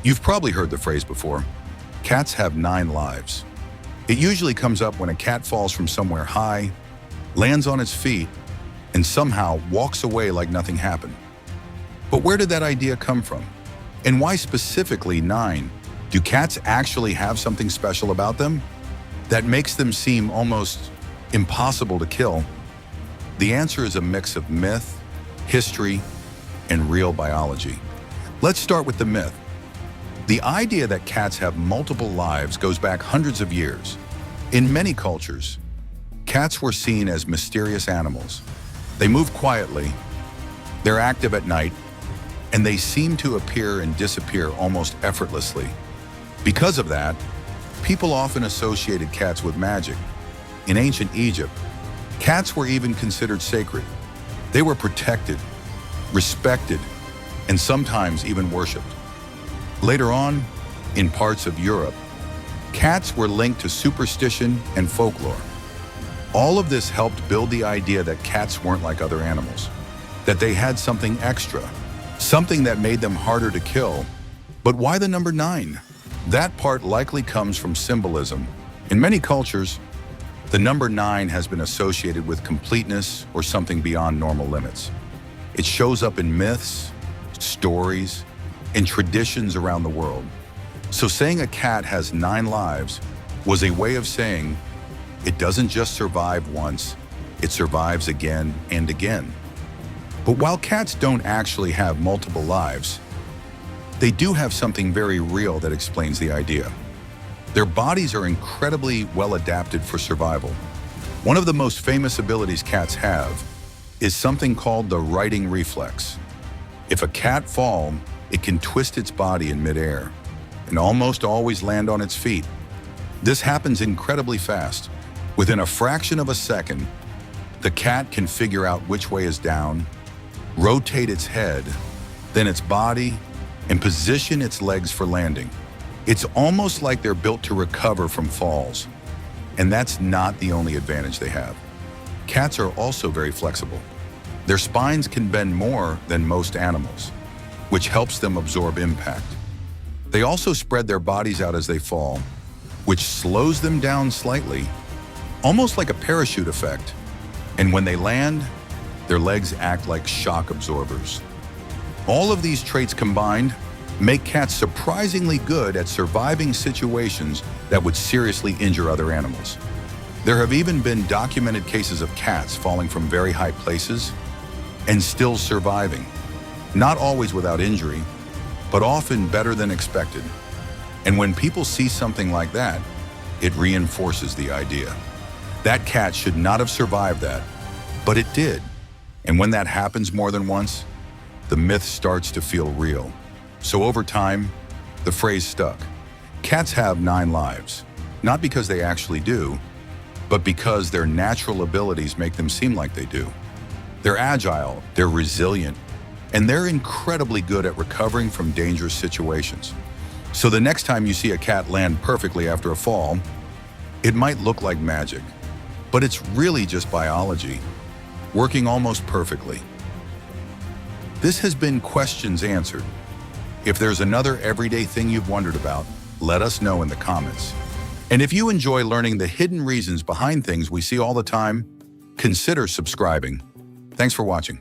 You've probably heard the phrase before, cats have 9 lives. It usually comes up when a cat falls from somewhere high, lands on its feet, and somehow walks away like nothing happened. But where did that idea come from? And why specifically 9? Do cats actually have something special about them that makes them seem almost impossible to kill? The answer is a mix of myth, history, and real biology. Let's start with the myth. The idea that cats have multiple lives goes back hundreds of years. In many cultures, cats were seen as mysterious animals. They move quietly, they're active at night, and they seem to appear and disappear almost effortlessly. Because of that, people often associated cats with magic. In ancient Egypt, cats were even considered sacred. They were protected, respected, and sometimes even worshipped. Later on, in parts of Europe, cats were linked to superstition and folklore. All of this helped build the idea that cats weren't like other animals, that they had something extra, something that made them harder to kill. But why the number 9? That part likely comes from symbolism. In many cultures, the number 9 has been associated with completeness or something beyond normal limits. It shows up in myths, stories, and traditions around the world. So saying a cat has 9 lives was a way of saying it doesn't just survive once, it survives again and again. But while cats don't actually have multiple lives, they do have something very real that explains the idea. Their bodies are incredibly well adapted for survival. One of the most famous abilities cats have is something called the righting reflex. If a cat falls, it can twist its body in midair and almost always land on its feet. This happens incredibly fast. Within a fraction of a second, the cat can figure out which way is down, rotate its head, then its body, and position its legs for landing. It's almost like they're built to recover from falls. And that's not the only advantage they have. Cats are also very flexible. Their spines can bend more than most animals, which helps them absorb impact. They also spread their bodies out as they fall, which slows them down slightly, almost like a parachute effect. And when they land, their legs act like shock absorbers. All of these traits combined make cats surprisingly good at surviving situations that would seriously injure other animals. There have even been documented cases of cats falling from very high places and still surviving. Not always without injury, but often better than expected. And when people see something like that, it reinforces the idea. That cat should not have survived that, but it did. And when that happens more than once, the myth starts to feel real. So over time, the phrase stuck. Cats have 9 lives, not because they actually do, but because their natural abilities make them seem like they do. They're agile, they're resilient, and they're incredibly good at recovering from dangerous situations. So the next time you see a cat land perfectly after a fall, it might look like magic, but it's really just biology, working almost perfectly. This has been Questions Answered. If there's another everyday thing you've wondered about, let us know in the comments. And if you enjoy learning the hidden reasons behind things we see all the time, consider subscribing. Thanks for watching.